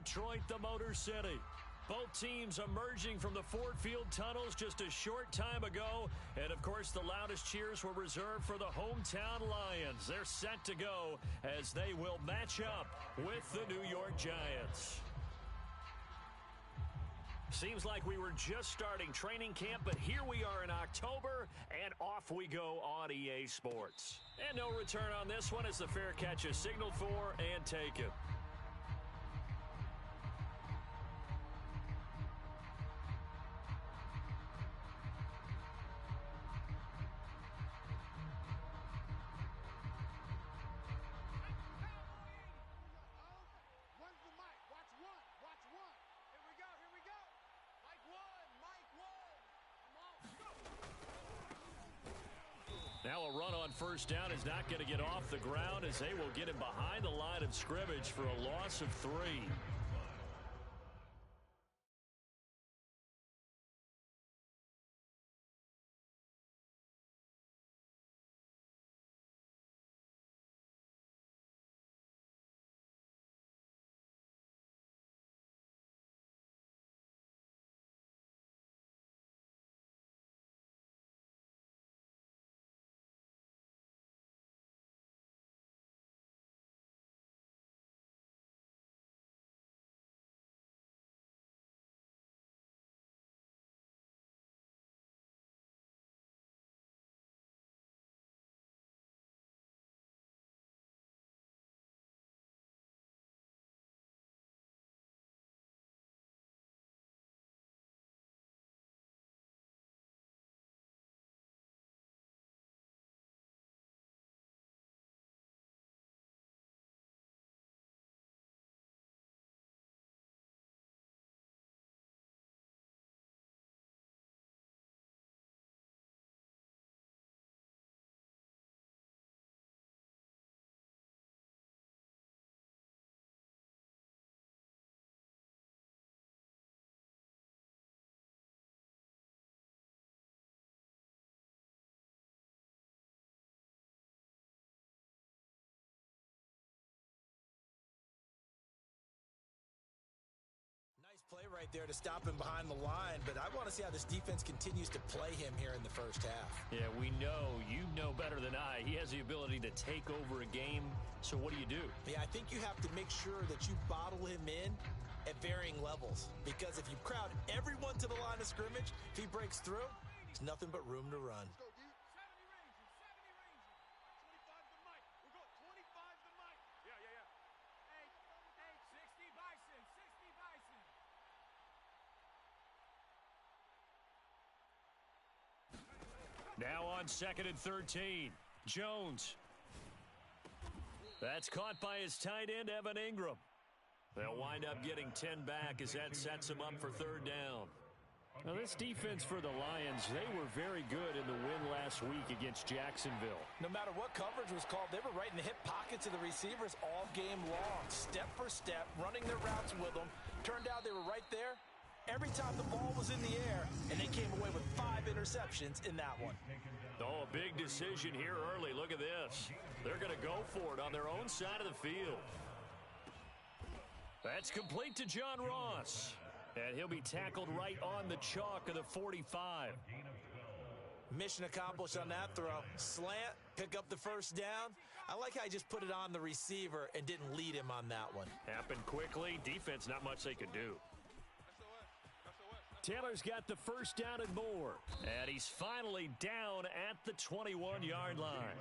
Detroit, the Motor City. Both teams emerging from the Ford Field tunnels just a short time ago. And, of course, the loudest cheers were reserved for the hometown Lions. They're set to go as they will match up with the New York Giants. Seems like we were just starting training camp, but here we are in October, and off we go on EA Sports. And no return on this one as the fair catch is signaled for and taken. Now a run on first down is not going to get off the ground as they will get him behind the line of scrimmage for a loss of 3. Nice play right there to stop him behind the line, but I want to see how this defense continues to play him here in the first half. Yeah, we know, you know better than I, he has the ability to take over a game, so what do? Yeah, I think you have to make sure that you bottle him in at varying levels, because if you crowd everyone to the line of scrimmage, if he breaks through, there's nothing but room to run. Now on 2nd and 13, Jones. That's caught by his tight end, Evan Ingram. They'll wind up getting 10 back as that sets them up for 3rd down. Now this defense for the Lions, they were very good in the win last week against Jacksonville. No matter what coverage was called, they were right in the hip pockets of the receivers all game long, step for step, running their routes with them. Turned out they were right there every time the ball was in the air, and they came away with 5 interceptions in that one. Oh, a big decision here early. Look at this. They're going to go for it on their own side of the field. That's complete to John Ross. And he'll be tackled right on the chalk of the 45. Mission accomplished on that throw. Slant, pick up the first down. I like how he just put it on the receiver and didn't lead him on that one. Happened quickly. Defense, not much they could do. Taylor's got the first down and more. And he's finally down at the 21-yard line.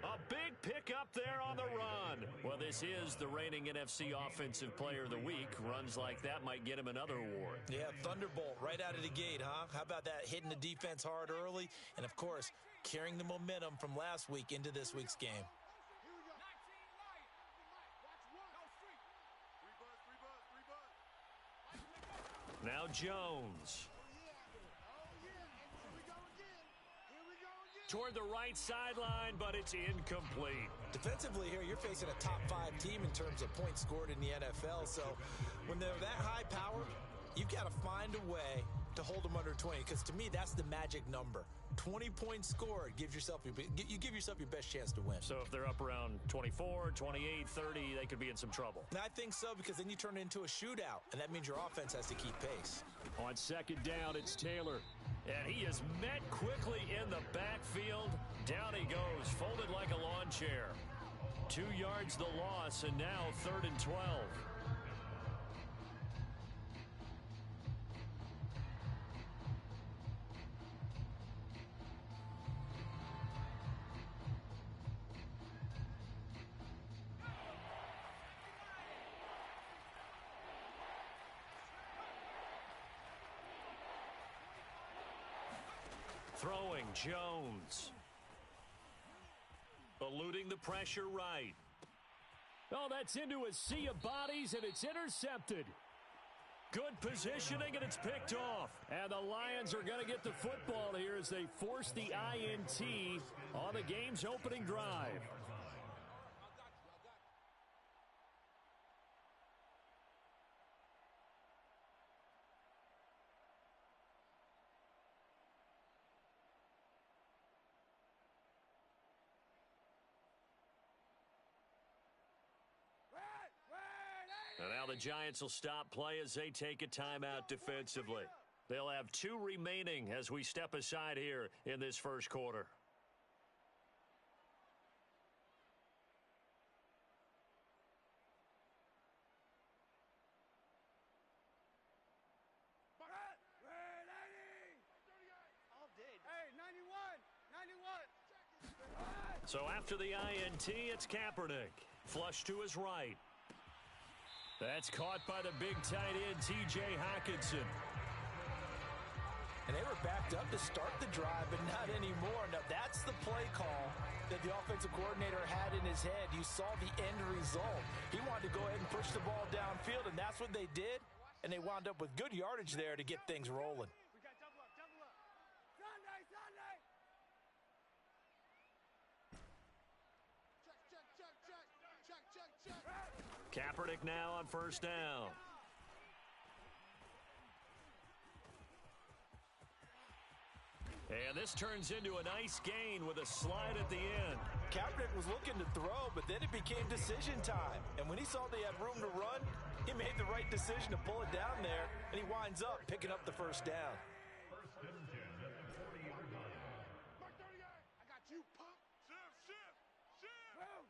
A big pickup there on the run. Well, this is the reigning NFC Offensive Player of the Week. Runs like that might get him another award. Yeah, Thunderbolt right out of the gate, huh? How about that, hitting the defense hard early? And, of course, carrying the momentum from last week into this week's game. Now Jones. Toward the right sideline, but it's incomplete. Defensively here, you're facing a top 5 team in terms of points scored in the NFL. So when they're that high power, you've got to find a way to hold them under 20, because to me, that's the magic number. 20 points scored gives yourself you give yourself your best chance to win. So if they're up around 24, 28, 30, they could be in some trouble. And I think so, because then you turn it into a shootout, and that means your offense has to keep pace. On second down, it's Taylor. And he is met quickly in the backfield. Down he goes, folded like a lawn chair. 2 yards the loss, and now 3rd and 12. Throwing, Jones. Eluding the pressure right. Oh, that's into a sea of bodies, and it's intercepted. Good positioning, and it's picked off. And the Lions are going to get the football here as they force the INT on the game's opening drive. And now the Giants will stop play as they take a timeout defensively. They'll have 2 remaining as we step aside here in this first quarter. So after the INT, it's Kaepernick. Flush to his right. That's caught by the big tight end, T.J. Hockenson. And they were backed up to start the drive, but not anymore. Now, that's the play call that the offensive coordinator had in his head. You saw the end result. He wanted to go ahead and push the ball downfield, and that's what they did. And they wound up with good yardage there to get things rolling. We got double up, double up. Sunday, Sunday. Check. Kaepernick now on first down. And this turns into a nice gain with a slide at the end. Kaepernick was looking to throw, but then it became decision time. And when he saw they had room to run, he made the right decision to pull it down there, and he winds up picking up the first down. Mark 38. I got you, pump. Shift. Move.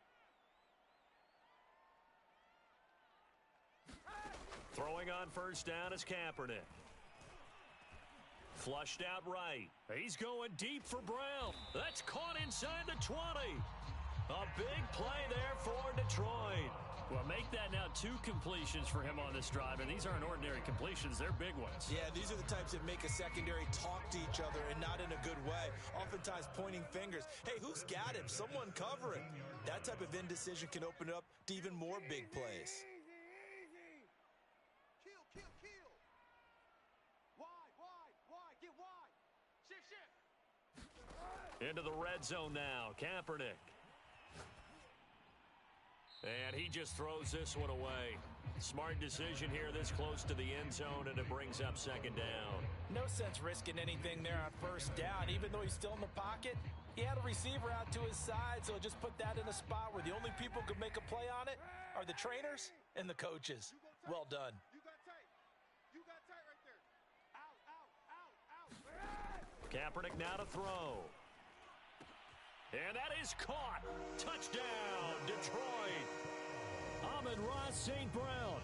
Throwing on first down is Kaepernick. Flushed out right. He's going deep for Brown. That's caught inside the 20. A big play there for Detroit. Well, make that now 2 completions for him on this drive, and these aren't ordinary completions. They're big ones. Yeah, these are the types that make a secondary talk to each other, and not in a good way. Oftentimes pointing fingers. Hey, who's got him? Someone cover him. That type of indecision can open up to even more big plays. Easy. Kill. Wide. Get wide. Shift. Into the red zone now. Kaepernick. And he just throws this one away. Smart decision here this close to the end zone, and it brings up second down. No sense risking anything there on first down. Even though he's still in the pocket, he had a receiver out to his side, so just put that in a spot where the only people who can make a play on it are the trainers and the coaches. Well done. You got tight right there. Out. Kaepernick now to throw. And that is caught. Touchdown, Detroit. Amon-Ra St. Brown.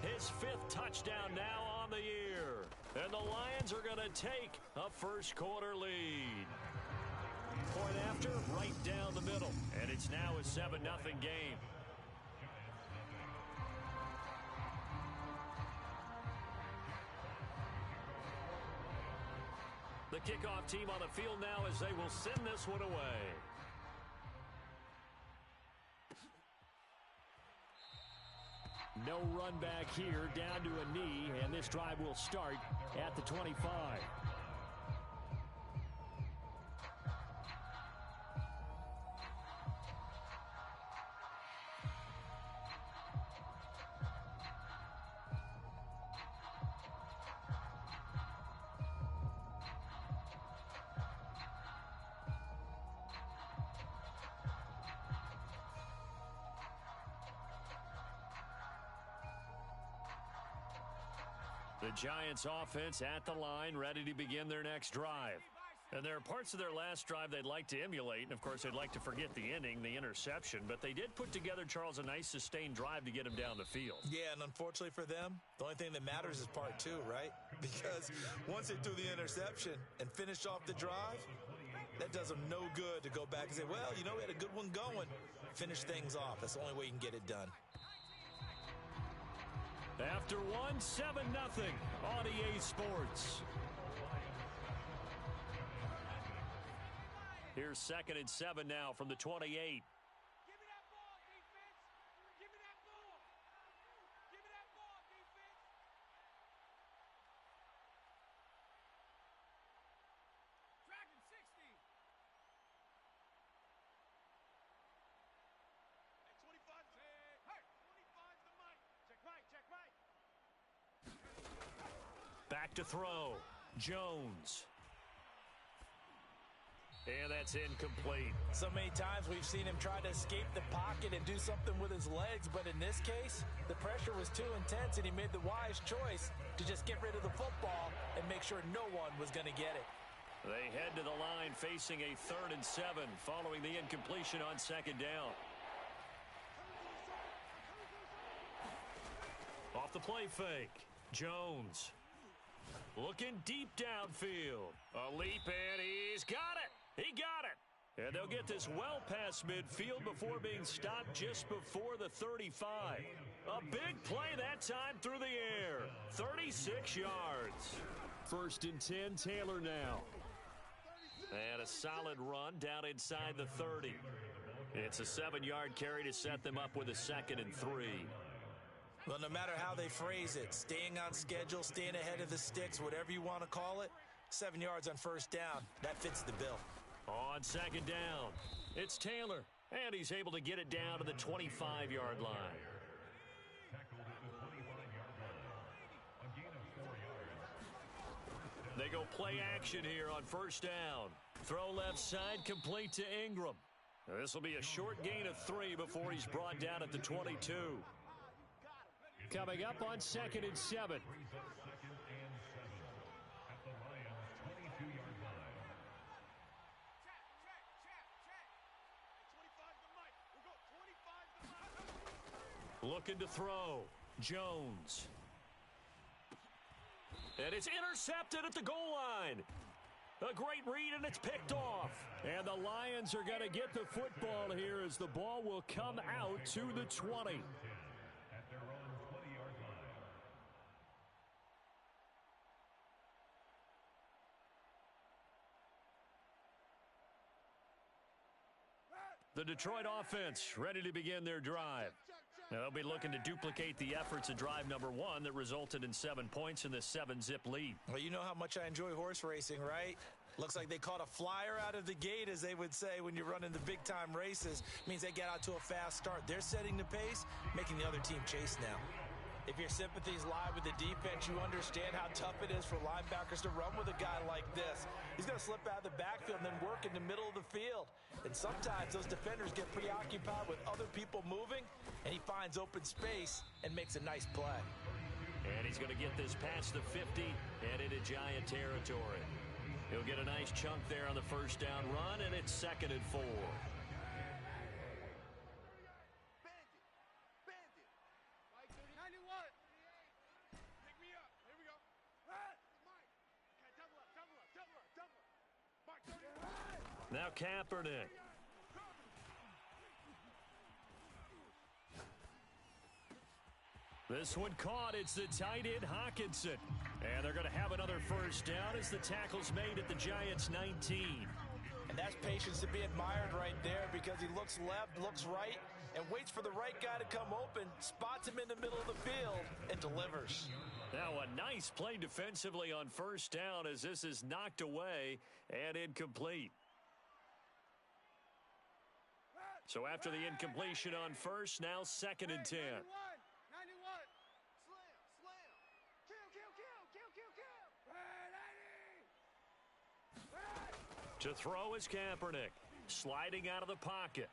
His 5th touchdown now on the year. And the Lions are going to take a first quarter lead. Point after, right down the middle. And it's now a 7-0 game. The kickoff team on the field now as they will send this one away. No run back here, down to a knee, and this drive will start at the 25. The Giants offense at the line, ready to begin their next drive. And there are parts of their last drive they'd like to emulate, and of course they'd like to forget the inning, the interception, but they did put together, Charles, a nice sustained drive to get him down the field. Yeah, and unfortunately for them, the only thing that matters is part two, right? Because once they threw the interception and finished off the drive, that does them no good to go back and say, well, you know, we had a good one going. Finish things off. That's the only way you can get it done. After one, 7-0 on EA Sports. Here's 2nd and 7 now from the 28. Give me that ball, defense. Give me that ball. Give me that ball, defense. Dragon 60. Hey, 25. Hey, 25's the mic. Check right, check right. Back to throw. Jones. And that's incomplete. So many times we've seen him try to escape the pocket and do something with his legs, but in this case, the pressure was too intense and he made the wise choice to just get rid of the football and make sure no one was going to get it. They head to the line facing a 3rd and 7 following the incompletion on 2nd down. Off the play fake. Jones. Looking deep downfield. A leap and he's got it. He got it. And they'll get this well past midfield before being stopped just before the 35. A big play that time through the air. 36 yards. 1st and 10, Taylor now. And a solid run down inside the 30. It's a 7-yard carry to set them up with a 2nd and 3. Well, no matter how they phrase it, staying on schedule, staying ahead of the sticks, whatever you want to call it, 7 yards on 1st down, that fits the bill. On 2nd down, it's Taylor, and he's able to get it down to the 25-yard line. They go play action here on 1st down. Throw left side, complete to Ingram. This will be a short gain of 3 before he's brought down at the 22. Coming up on 2nd and 7. Looking to throw. Jones. And it's intercepted at the goal line. A great read, and it's picked off. And the Lions are going to get the football here as the ball will come out to the 20. The Detroit offense ready to begin their drive. Now they'll be looking to duplicate the efforts of drive number 1 that resulted in 7 points in this 7-zip lead. Well, you know how much I enjoy horse racing, right? Looks like they caught a flyer out of the gate, as they would say when you're running the big-time races. Means they get out to a fast start. They're setting the pace, making the other team chase now. If your sympathies lie with the defense, you understand how tough it is for linebackers to run with a guy like this. He's going to slip out of the backfield and then work in the middle of the field. And sometimes those defenders get preoccupied with other people moving, and he finds open space and makes a nice play. And he's going to get this past the 50 and into Giant territory. He'll get a nice chunk there on the 1st down run, and it's 2nd and 4. Now Kaepernick. This one caught. It's the tight end Hawkinson. And they're going to have another 1st down as the tackle's made at the Giants' 19. And that's patience to be admired right there, because he looks left, looks right, and waits for the right guy to come open, spots him in the middle of the field, and delivers. Now a nice play defensively on 1st down as this is knocked away and incomplete. So after the incompletion on 1st, now 2nd and 10. 91. Slam, slam. Kill. To throw is Kaepernick, sliding out of the pocket.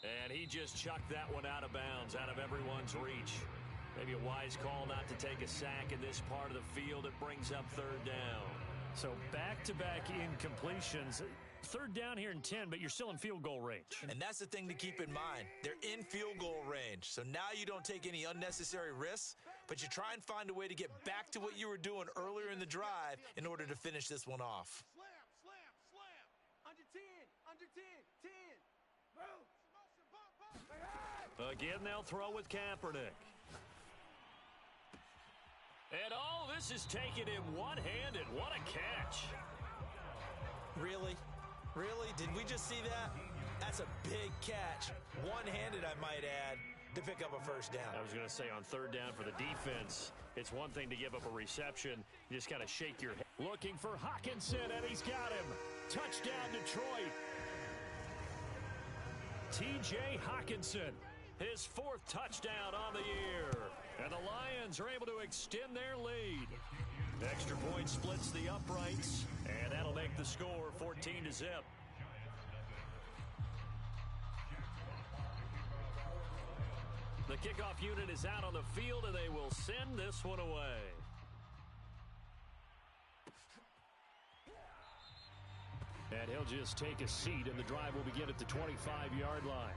And he just chucked that one out of bounds, out of everyone's reach. Maybe a wise call not to take a sack in this part of the field. It brings up third down. So back-to-back incompletions. Third down here in 10, but you're still in field goal range. And that's the thing to keep in mind. They're in field goal range. So now you don't take any unnecessary risks, but you try and find a way to get back to what you were doing earlier in the drive in order to finish this one off. Slam, slam, slam. Under 10, under 10, 10. Move. Again, they'll throw with Kaepernick. And all this is taken in one-handed. What a catch. Really? Really? Did we just see that? That's a big catch. One-handed, I might add, to pick up a first down. I was going to say on third down for the defense, it's one thing to give up a reception. You just got to shake your head. Looking for Hockenson, and he's got him. Touchdown, Detroit. T.J. Hockenson, his fourth touchdown on the year. And the Lions are able to extend their lead. Extra point splits the uprights, and that'll make the score 14-0. The kickoff unit is out on the field, and they will send this one away. And he'll just take a seat, and the drive will begin at the 25-yard line.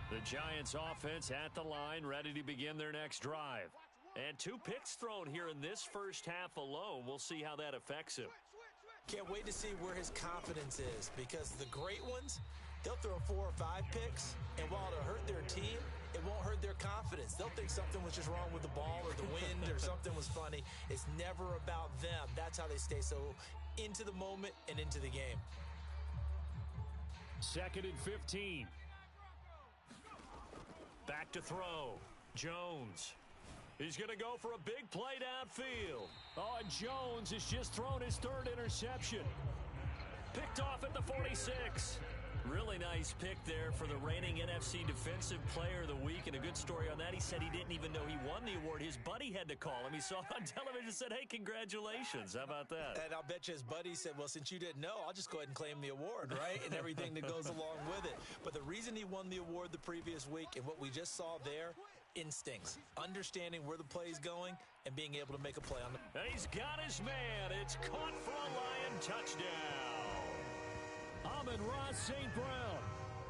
The Giants offense at the line, ready to begin their next drive. And 2 picks thrown here in this first half alone. We'll see how that affects him. Can't wait to see where his confidence is, because the great ones, they'll throw 4 or 5 picks, and while it'll hurt their team, it won't hurt their confidence. They'll think something was just wrong with the ball or the wind or something was funny. It's never about them. That's how they stay so into the moment and into the game. 2nd and 15. Back to throw. Jones. He's going to go for a big play downfield. Oh, and Jones has just thrown his 3rd interception. Picked off at the 46. Really nice pick there for the reigning NFC Defensive Player of the Week. And a good story on that. He said he didn't even know he won the award. His buddy had to call him. He saw it on television and said, hey, congratulations. How about that? And I'll bet you his buddy said, well, since you didn't know, I'll just go ahead and claim the award, right? And everything that goes along with it. But the reason he won the award the previous week and what we just saw there, instincts, understanding where the play is going and being able to make a play on the... And he's got his man. It's caught for a Lion touchdown. Amon-Ra St. Brown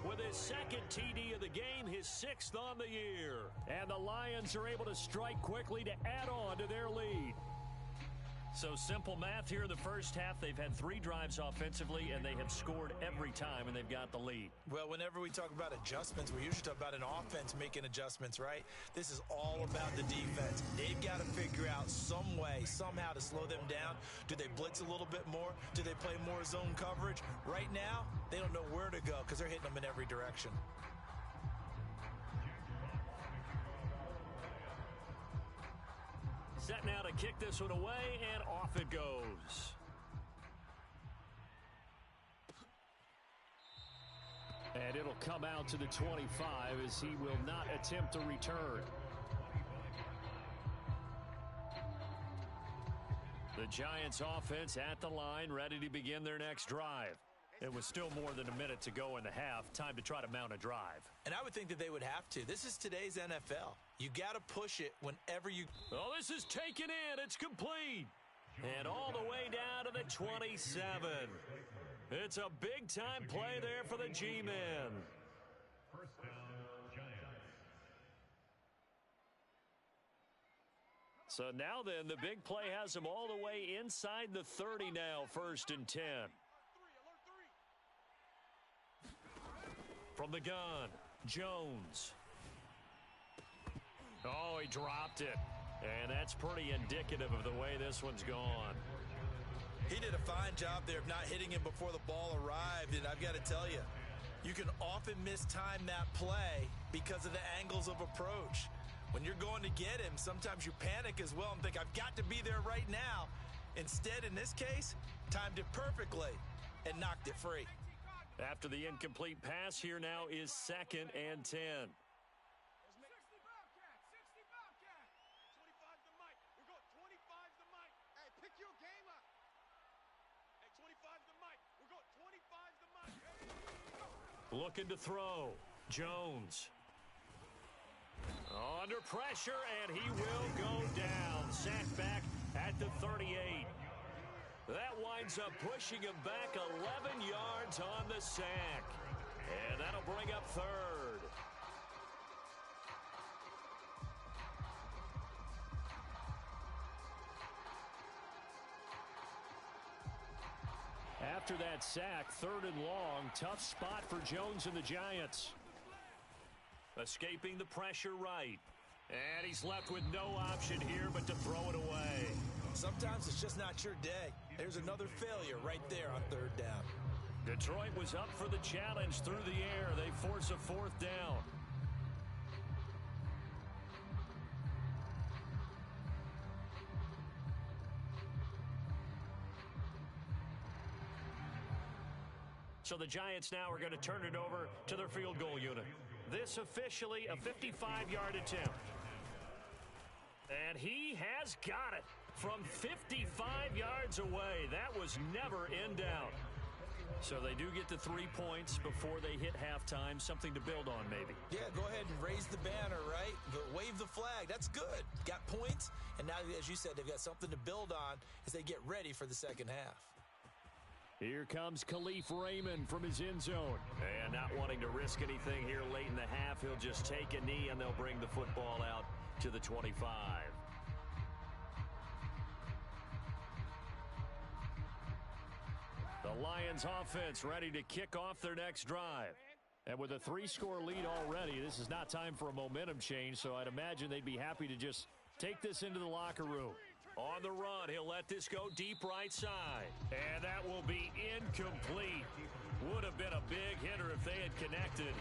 with his 2nd TD of the game, his 6th on the year. And the Lions are able to strike quickly to add on to their lead. So simple math here in the first half. They've had 3 drives offensively, and they have scored every time, and they've got the lead. Well, whenever we talk about adjustments, we usually talk about an offense making adjustments, right? This is all about the defense. They've got to figure out some way, somehow to slow them down. Do they blitz a little bit more? Do they play more zone coverage? Right now, they don't know where to go because they're hitting them in every direction. Set now to kick this one away, and off it goes. And it'll come out to the 25 as he will not attempt to return. The Giants offense at the line, ready to begin their next drive. It was still more than a minute to go in the half. Time to try to mount a drive. And I would think that they would have to. This is today's NFL. You got to push it whenever you... Oh, this is taken in. It's complete. And all the way down to the 27. It's a big-time play there for the G-Men. First down, Giants. So now then, the big play has them all the way inside the 30 now, 1st and 10. From the gun, Jones. Oh, he dropped it. And that's pretty indicative of the way this one's gone. He did a fine job there of not hitting him before the ball arrived. And I've got to tell you, you can often mistime that play because of the angles of approach. When you're going to get him, sometimes you panic as well and think, I've got to be there right now. Instead, in this case, timed it perfectly and knocked it free. After the incomplete pass, here now is 2nd and 10. 60 Bobcat, 60 Bobcat. 25's the mic. We're going 25's the mic. Hey, pick your game up. Hey, 25's the mic. We're going 25's the mic. Looking to throw. Jones. Under pressure, and he will go down. Sacked back at the 38. That winds up pushing him back 11 yards on the sack. And that'll bring up third. After that sack, 3rd and long, tough spot for Jones and the Giants. Escaping the pressure right. And he's left with no option here but to throw it away. Sometimes it's just not your day. There's another failure right there on 3rd down. Detroit was up for the challenge through the air. They force a 4th down. So the Giants now are going to turn it over to their field goal unit. This officially a 55-yard attempt. And he has got it from 55 yards away. That was never in doubt. So they do get the 3 points before they hit halftime. Something to build on, maybe. Yeah, go ahead and raise the banner, right? Wave the flag. That's good. Got points. And now, as you said, they've got something to build on as they get ready for the second half. Here comes Khalif Raymond from his end zone. And not wanting to risk anything here late in the half, he'll just take a knee and they'll bring the football out to the 25. The Lions offense ready to kick off their next drive. And with a 3-score lead already, this is not time for a momentum change, so I'd imagine they'd be happy to just take this into the locker room. On the run, he'll let this go deep right side. And that will be incomplete. Would have been a big hitter if they had connected.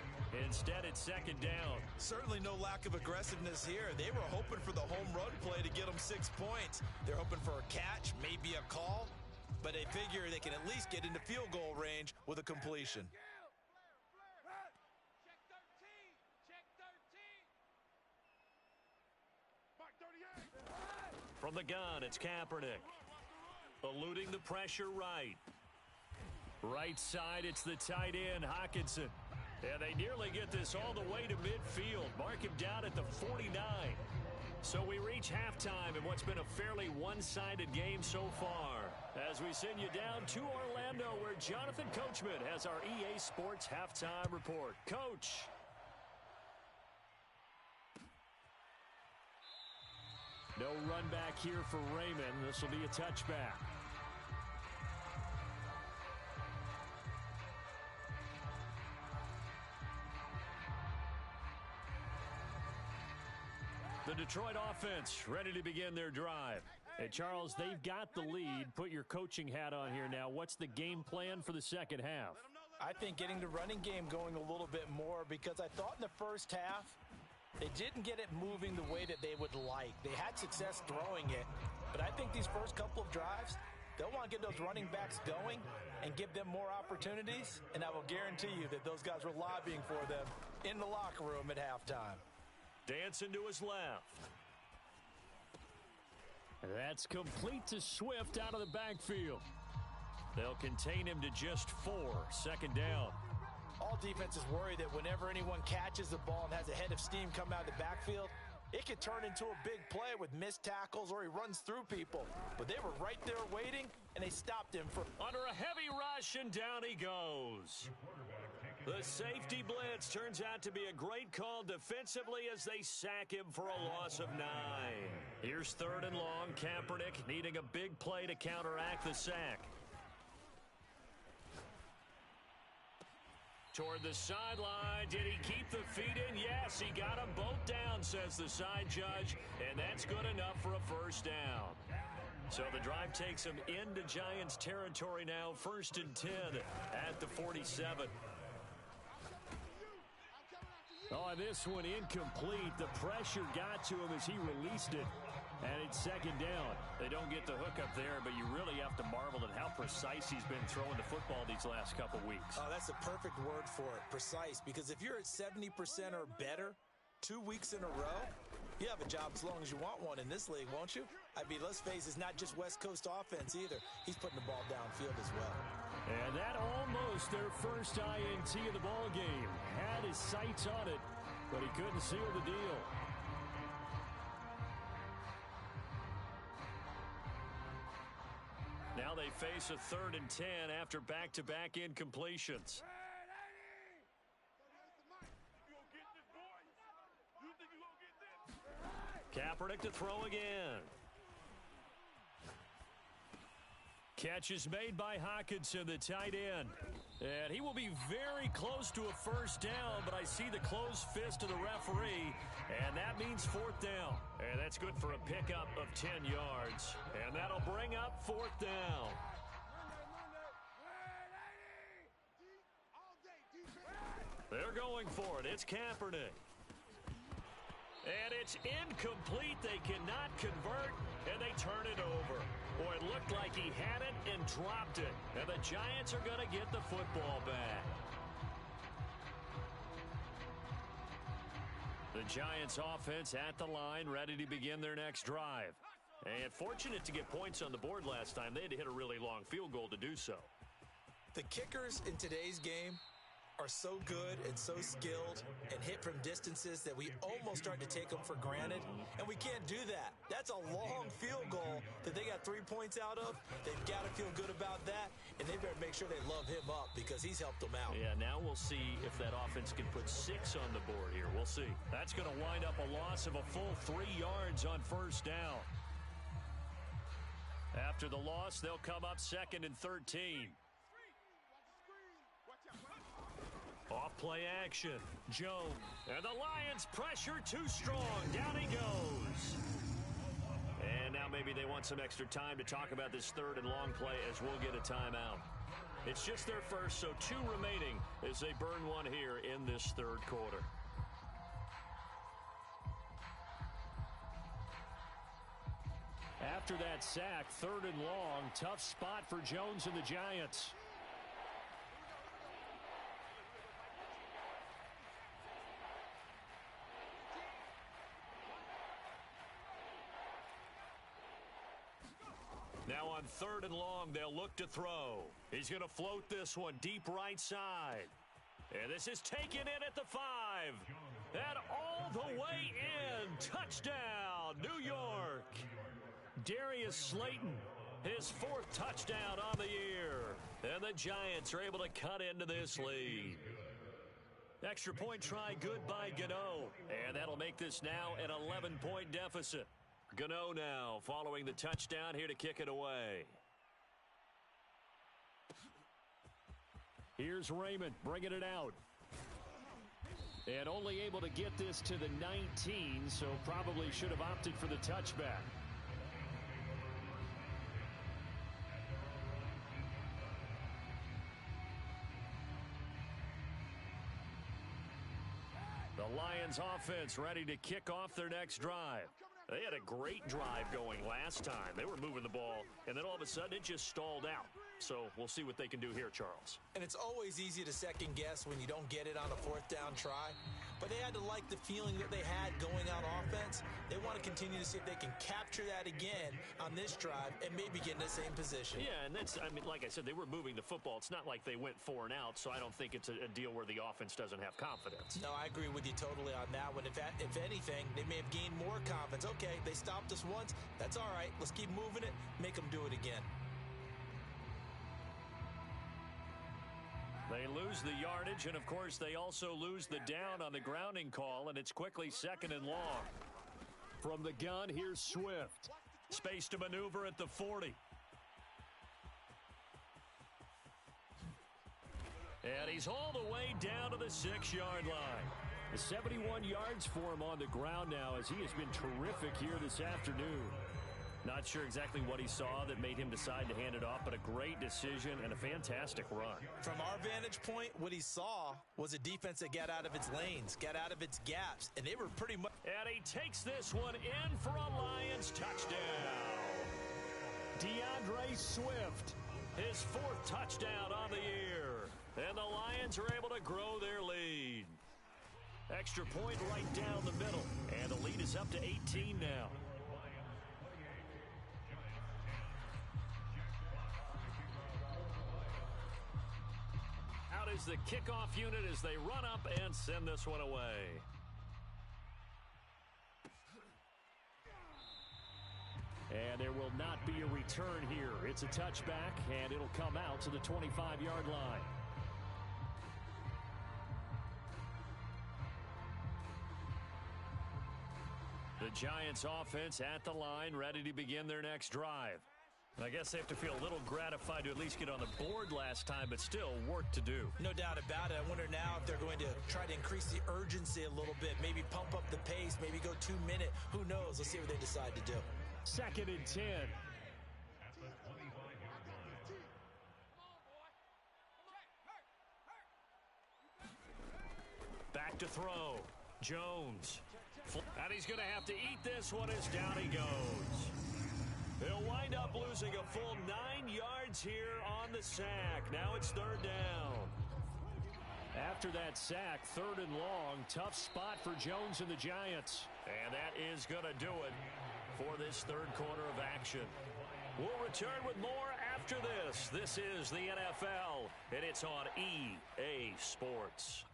Instead, it's 2nd down. Certainly no lack of aggressiveness here. They were hoping for the home run play to get them 6 points. They're hoping for a catch, maybe a call. But they figure they can at least get into field goal range with a completion. From the gun, it's Kaepernick. Eluding the pressure right. Right side, it's the tight end, Hockenson. And they nearly get this all the way to midfield. Mark him down at the 49. So we reach halftime in what's been a fairly one-sided game so far. As we send you down to Orlando, where Jonathan Coachman has our EA Sports Halftime Report. Coach. No run back here for Raymond. This will be a touchback. The Detroit offense ready to begin their drive. Hey, Charles, they've got the lead. Put your coaching hat on here now. What's the game plan for the second half? I think getting the running game going a little bit more, because I thought in the first half they didn't get it moving the way that they would like. They had success throwing it, but I think these first couple of drives, they'll want to get those running backs going and give them more opportunities, and I will guarantee you that those guys were lobbying for them in the locker room at halftime. Dancing to his left. That's complete to Swift out of the backfield. They'll contain him to just 4. 2nd down. All defenses worry that whenever anyone catches the ball and has a head of steam come out of the backfield, it could turn into a big play with missed tackles or he runs through people. But they were right there waiting, and they stopped him for under a heavy rush, and down he goes. The safety blitz turns out to be a great call defensively as they sack him for a loss of 9. Here's 3rd and long. Kaepernick needing a big play to counteract the sack. Toward the sideline. Did he keep the feet in? Yes, he got them both down, says the side judge, and that's good enough for a 1st down. So the drive takes him into Giants territory now. 1st and 10 at the 47. Oh, this one incomplete. The pressure got to him as he released it. And it's 2nd down. They don't get the hook up there, but you really have to marvel at how precise he's been throwing the football these last couple weeks. Oh, that's a perfect word for it, precise. Because if you're at 70% or better 2 weeks in a row, you have a job as long as you want one in this league, won't you? I mean, let's face it, it's not just West Coast offense either. He's putting the ball downfield as well. And that almost their first INT of the ball game. Had his sights on it, but he couldn't seal the deal. Now they face a 3rd and 10 after back-to-back incompletions. Kaepernick to throw again. Catch is made by Hockenson, the tight end. And he will be very close to a first down, but I see the closed fist of the referee, and that means 4th down. And that's good for a pickup of 10 yards. And that'll bring up 4th down. They're going for it. It's Kaepernick. And it's incomplete. They cannot convert, and they turn it over. Boy, it looked like he had it and dropped it. And the Giants are going to get the football back. The Giants offense at the line, ready to begin their next drive. And fortunate to get points on the board last time. They had to hit a really long field goal to do so. The kickers in today's game are so good and so skilled and hit from distances that we almost start to take them for granted, and we can't do that. That's a long field goal that they got 3 points out of. They've got to feel good about that, and they better make sure they love him up because he's helped them out. Yeah, now we'll see if that offense can put 6 on the board here. We'll see. That's going to wind up a loss of a full 3 yards on first down. After the loss, they'll come up 2nd and 13. Off play action. Jones. And the Lions pressure too strong. Down he goes. And now maybe they want some extra time to talk about this 3rd and long play as we'll get a timeout. It's just their first, so 2 remaining as they burn one here in this 3rd quarter. After that sack, 3rd and long, tough spot for Jones and the Giants. Now on 3rd and long, they'll look to throw. He's going to float this one deep right side. And this is taken in at the 5. And all the way in. Touchdown, New York. Darius Slayton, his 4th touchdown on the year. And the Giants are able to cut into this lead. Extra point try good by Gano. And that'll make this now an 11-point deficit. Gano now following the touchdown here to kick it away. Here's Raymond bringing it out. And only able to get this to the 19, so probably should have opted for the touchback. The Lions offense ready to kick off their next drive. They had a great drive going last time. They were moving the ball, and then all of a sudden it just stalled out. So we'll see what they can do here, Charles. And it's always easy to second guess when you don't get it on a 4th down try. But they had to like the feeling that they had going out offense. They want to continue to see if they can capture that again on this drive and maybe get in the same position. Yeah, and that's, I mean, like I said, they were moving the football. It's not like they went 4 and out, so I don't think it's a deal where the offense doesn't have confidence. No, I agree with you totally on that one. If anything, they may have gained more confidence. Okay, they stopped us once. That's all right. Let's keep moving it. Make them do it again. They lose the yardage, and, of course, they also lose the down on the grounding call, and it's quickly 2nd and long. From the gun, here's Swift. Space to maneuver at the 40. And he's all the way down to the 6-yard line. 71 yards for him on the ground now as he has been terrific here this afternoon. Not sure exactly what he saw that made him decide to hand it off, but a great decision and a fantastic run. From our vantage point, what he saw was a defense that got out of its lanes, got out of its gaps, and they were pretty much... And he takes this one in for a Lions touchdown. DeAndre Swift, his 4th touchdown on the year. And the Lions are able to grow their lead. Extra point right down the middle, and the lead is up to 18 now. the kickoff unit as they run up and send this one away. And there will not be a return here. It's a touchback, and it'll come out to the 25-yard line. The Giants offense at the line, ready to begin their next drive. And I guess they have to feel a little gratified to at least get on the board last time, but still work to do. No doubt about it. I wonder now if they're going to try to increase the urgency a little bit, maybe pump up the pace, maybe go 2-minute. Who knows? Let's see what they decide to do. 2nd and 10. At the 25-yard line. Back to throw. Jones. And he's going to have to eat this one as down he goes. He'll wind up losing a full 9 yards here on the sack. Now it's 3rd down. After that sack, 3rd and long, tough spot for Jones and the Giants. And that is going to do it for this 3rd quarter of action. We'll return with more after this. This is the NFL, and it's on EA Sports.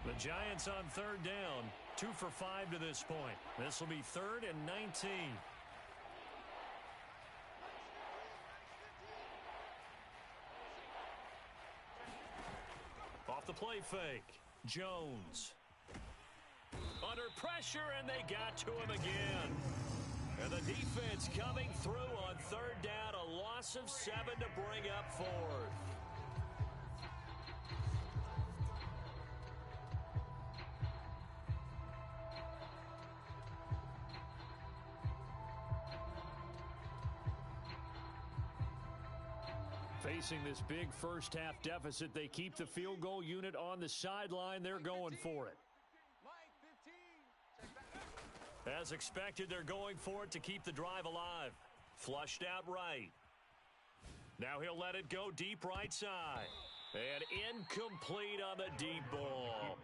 The Giants on 3rd down, 2 for 5 to this point. This will be 3rd and 19. Off the play fake, Jones. Under pressure, and they got to him again. And the defense coming through on 3rd down, a loss of 7 to bring up 4th. Facing this big first-half deficit, they keep the field goal unit on the sideline. They're going for it. As expected, they're going for it to keep the drive alive. Flushed out right. Now he'll let it go deep right side. And incomplete on the deep ball.